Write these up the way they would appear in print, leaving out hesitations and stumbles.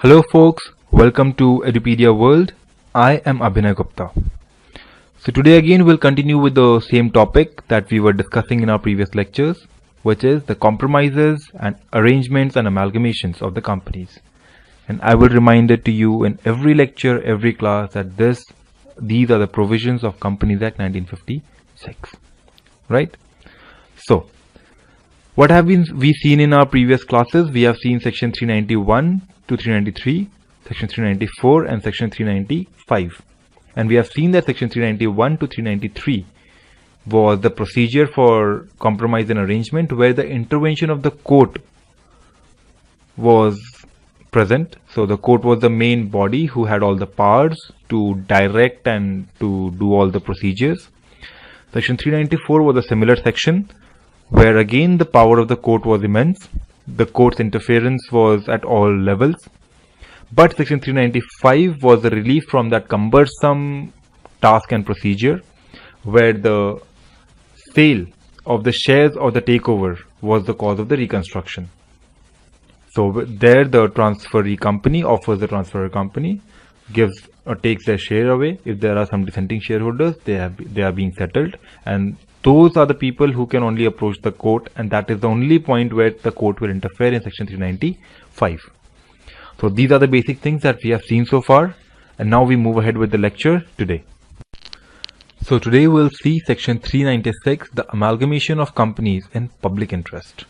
Hello folks, welcome to Edupedia World. I am Abhinay Gupta. So today again we'll continue with the same topic that we were discussing in our previous lectures, which is the compromises and arrangements and amalgamations of the companies. And I will remind it to you in every lecture, every class that these are the provisions of Companies Act 1956, right? So what have we seen in our previous classes? We have seen section 391 to 393, section 394 and section 395. And we have seen that section 391 to 393 was the procedure for compromise and arrangement where the intervention of the court was present. So the court was the main body who had all the powers to direct and to do all the procedures. Section 394 was a similar section where again the power of the court was immense. The court's interference was at all levels. But section 395 was a relief from that cumbersome task and procedure where the sale of the shares or the takeover was the cause of the reconstruction. So there the transferee company offers the transferor company, gives or takes their share away. If there are some dissenting shareholders, they are being settled, and those are the people who can only approach the court, and that is the only point where the court will interfere in section 395. So these are the basic things that we have seen so far, and now we move ahead with the lecture today. So today we'll see section 396, the amalgamation of companies in public interest,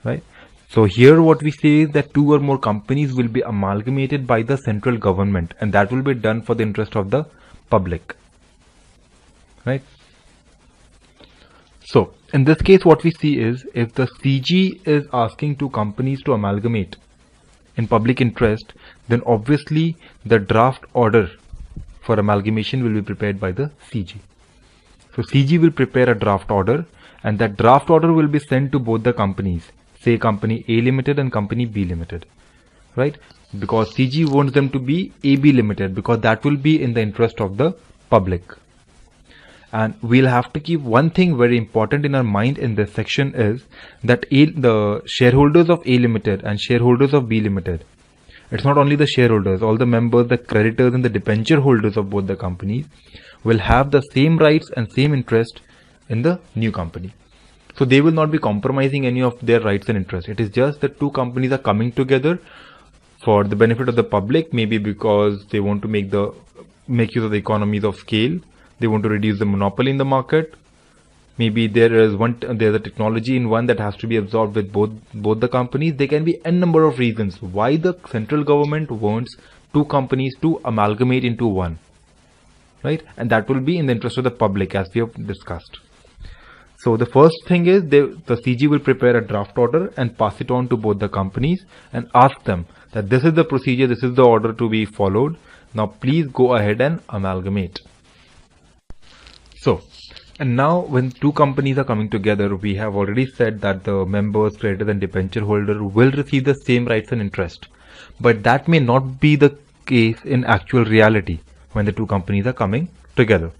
right? So here what we say is that two or more companies will be amalgamated by the central government, and that will be done for the interest of the public, right? So in this case what we see is if the CG is asking two companies to amalgamate in public interest, then obviously the draft order for amalgamation will be prepared by the CG. So CG will prepare a draft order, and that draft order will be sent to both the companies, say company A Limited and company B Limited, right? Because CG wants them to be AB Limited because that will be in the interest of the public. And we'll have to keep one thing very important in our mind in this section is that the shareholders of A Limited and shareholders of B Limited, it's not only the shareholders, all the members, the creditors and the debenture holders of both the companies will have the same rights and same interest in the new company. So they will not be compromising any of their rights and interests. It is just that two companies are coming together for the benefit of the public, maybe because they want to make use of the economies of scale. They want to reduce the monopoly in the market. Maybe there's a technology in one that has to be absorbed with both the companies. There can be n number of reasons why the central government wants two companies to amalgamate into one, right? And that will be in the interest of the public, as we have discussed. So the first thing is the CG will prepare a draft order and pass it on to both the companies and ask them that this is the procedure, this is the order to be followed. Now please go ahead and amalgamate. So, and now when two companies are coming together, we have already said that the members, creditors and debenture holder will receive the same rights and interest. But that may not be the case in actual reality when the two companies are coming together.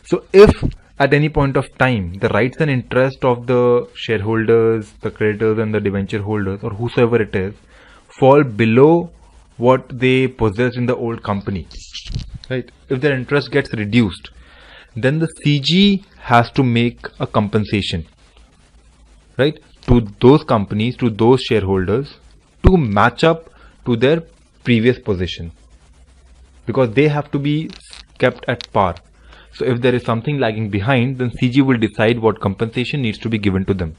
So if at any point of time the rights and interest of the shareholders, the creditors and the debenture holders or whosoever it is fall below what they possessed in the old company, right? If their interest gets reduced, then the CG has to make a compensation, right, to those companies, to those shareholders to match up to their previous position, because they have to be kept at par. So if there is something lagging behind, then CG will decide what compensation needs to be given to them,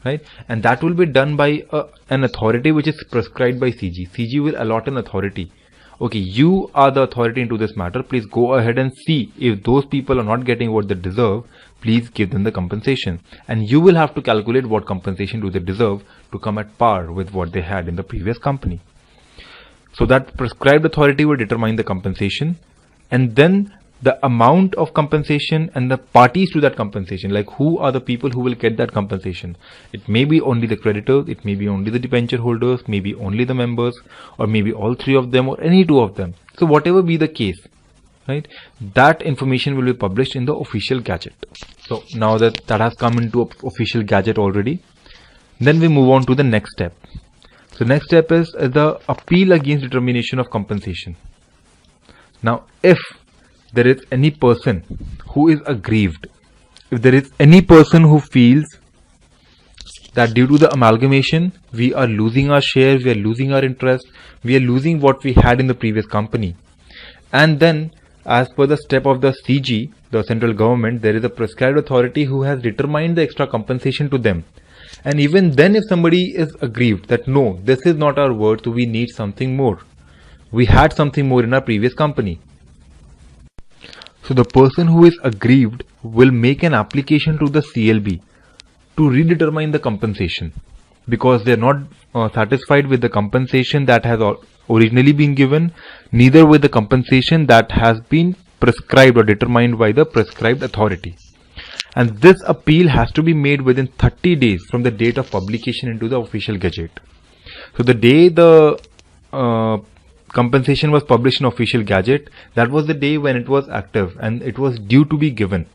right? And that will be done by an authority which is prescribed by CG. CG will allot an authority. Okay, you are the authority into this matter. Please go ahead and see if those people are not getting what they deserve. Please give them the compensation. And you will have to calculate what compensation do they deserve to come at par with what they had in the previous company. So that prescribed authority will determine the compensation, and then the amount of compensation and the parties to that compensation, like who are the people who will get that compensation. It may be only the creditors, it may be only the debenture holders, maybe only the members, or maybe all three of them or any two of them. So whatever be the case, right, that information will be published in the official gadget. So now that has come into official gadget already, then we move on to the next step. So next step is the appeal against determination of compensation. Now, if there is any person who is aggrieved, if there is any person who feels that due to the amalgamation, we are losing our shares, we are losing our interest, we are losing what we had in the previous company. And then, as per the step of the CG, the central government, there is a prescribed authority who has determined the extra compensation to them. And even then, if somebody is aggrieved that no, this is not our worth, we need something more. We had something more in our previous company. So the person who is aggrieved will make an application to the CLB to redetermine the compensation, because they are not satisfied with the compensation that has originally been given, neither with the compensation that has been prescribed or determined by the prescribed authority. And this appeal has to be made within 30 days from the date of publication into the official gazette. So the day the compensation was published in official gazette, that was the day when it was active and it was due to be given.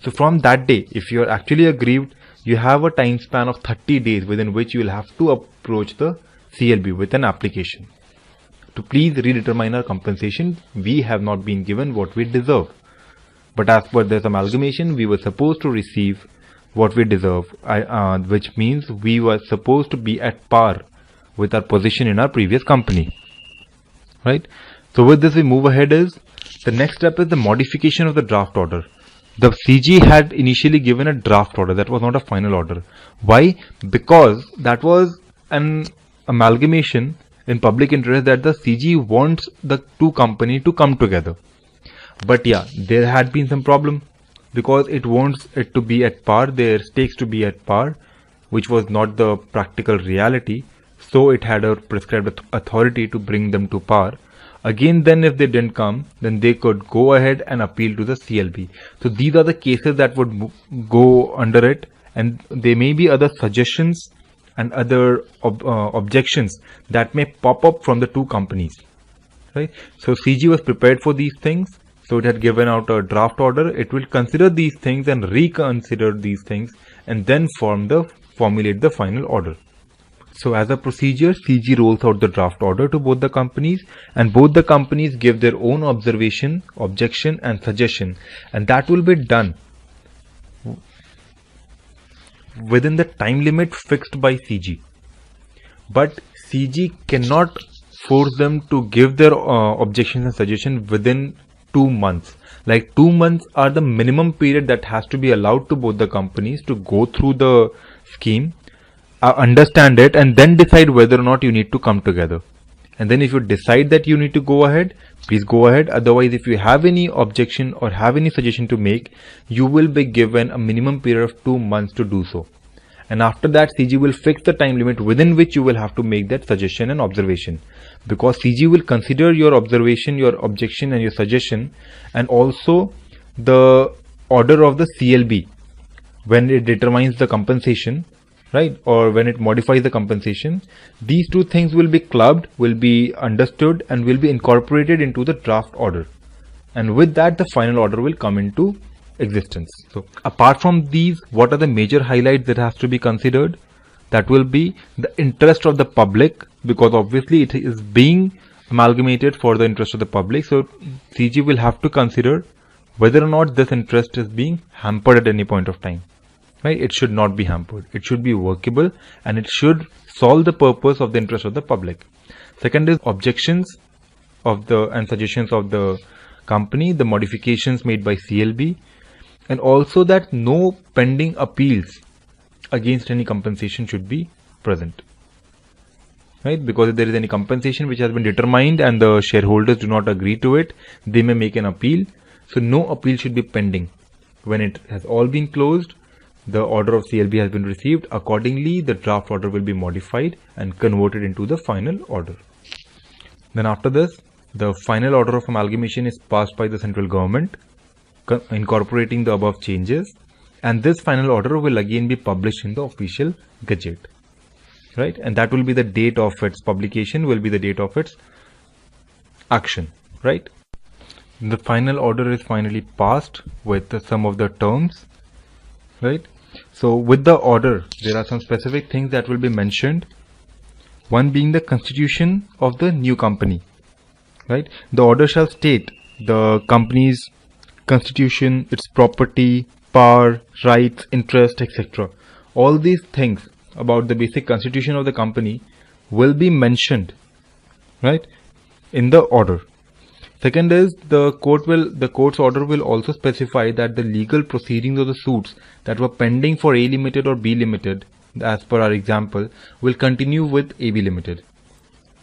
So from that day, if you are actually aggrieved, you have a time span of 30 days within which you will have to approach the CLB with an application to please redetermine our compensation. We have not been given what we deserve. But as per this amalgamation, we were supposed to receive what we deserve, which means we were supposed to be at par with our position in our previous company. Right? So with this we move ahead is, the next step is the modification of the draft order. The CG had initially given a draft order, that was not a final order. Why? Because that was an amalgamation in public interest that the CG wants the two companies to come together. But yeah, there had been some problem because it wants it to be at par, their stakes to be at par, which was not the practical reality. So it had a prescribed authority to bring them to par. Again, then if they didn't come, then they could go ahead and appeal to the CLB. So these are the cases that would go under it, and there may be other suggestions and other objections that may pop up from the two companies. Right? So CG was prepared for these things. So it had given out a draft order. It will consider these things and reconsider these things and then formulate the final order. So as a procedure, CG rolls out the draft order to both the companies, and both the companies give their own observation, objection and suggestion, and that will be done within the time limit fixed by CG. But CG cannot force them to give their objections and suggestions within 2 months. Like 2 months are the minimum period that has to be allowed to both the companies to go through the scheme, understand it, and then decide whether or not you need to come together. And then if you decide that you need to go ahead, please go ahead. Otherwise, if you have any objection or have any suggestion to make, you will be given a minimum period of 2 months to do so. And after that, CG will fix the time limit within which you will have to make that suggestion and observation, because CG will consider your observation, your objection and your suggestion, and also the order of the CLB when it determines the compensation, right, or when it modifies the compensation. These two things will be clubbed, will be understood, and will be incorporated into the draft order, and with that the final order will come into existence. So apart from these, what are the major highlights that has to be considered? That will be the interest of the public, because obviously it is being amalgamated for the interest of the public. So CG will have to consider whether or not this interest is being hampered at any point of time. Right? It should not be hampered. It should be workable, and it should solve the purpose of the interest of the public. Second is objections of the and suggestions of the company, the modifications made by CLB, and also that no pending appeals against any compensation should be present. Right? Because if there is any compensation which has been determined and the shareholders do not agree to it, they may make an appeal. So no appeal should be pending. When it has all been closed, the order of CLB has been received. Accordingly, the draft order will be modified and converted into the final order. Then after this, the final order of amalgamation is passed by the central government, incorporating the above changes, and this final order will again be published in the official gazette. Right? And that will be the date of its publication, will be the date of its action. Right? The final order is finally passed with some of the terms. Right? So with the order, there are some specific things that will be mentioned. One being the constitution of the new company, right? The order shall state the company's constitution, its property, power, rights, interest, etc. All these things about the basic constitution of the company will be mentioned, right, in the order. Second is the court's order will also specify that the legal proceedings of the suits that were pending for A Limited or B Limited, as per our example, will continue with AB Limited.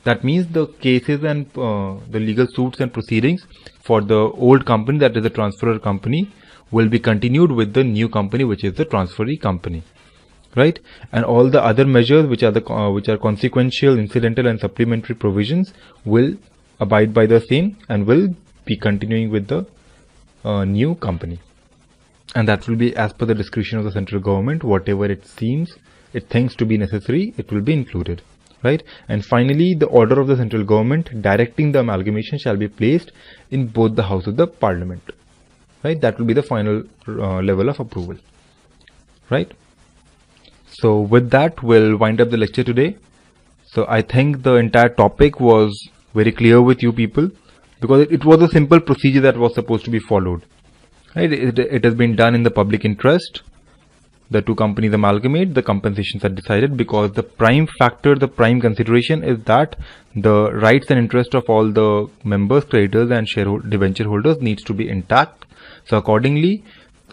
That means the cases and the legal suits and proceedings for the old company, that is the transferor company, will be continued with the new company, which is the transferee company, right? And all the other measures which are consequential, incidental, and supplementary provisions will abide by the same and will be continuing with the new company. And that will be as per the discretion of the central government. Whatever it thinks to be necessary, it will be included, right? And finally, the order of the central government directing the amalgamation shall be placed in both the house of the parliament, right? That will be the final level of approval, right? So with that, we'll wind up the lecture today. So I think the entire topic was very clear with you people, because it was a simple procedure that was supposed to be followed, right? It has been done in the public interest. The two companies amalgamate, the compensations are decided, because the prime factor, the prime consideration is that the rights and interest of all the members, creditors and debenture holders needs to be intact. So accordingly,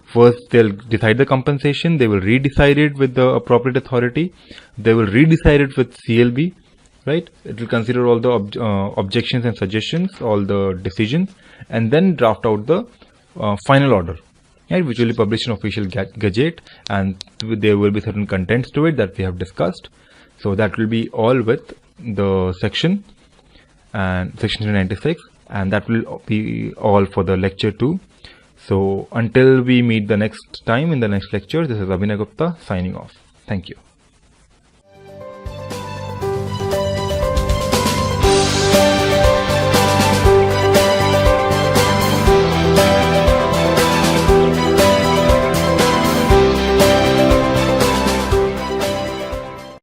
first they'll decide the compensation, they will re-decide it with the appropriate authority, they will re-decide it with CLB, right? It will consider all the objections and suggestions, all the decisions, and then draft out the final order, right, which will be published in official gazette, and there will be certain contents to it that we have discussed. So that will be all with the section and section 396, and that will be all for the lecture 2. So until we meet the next time in the next lecture, this is Abhinay Gupta signing off. Thank you.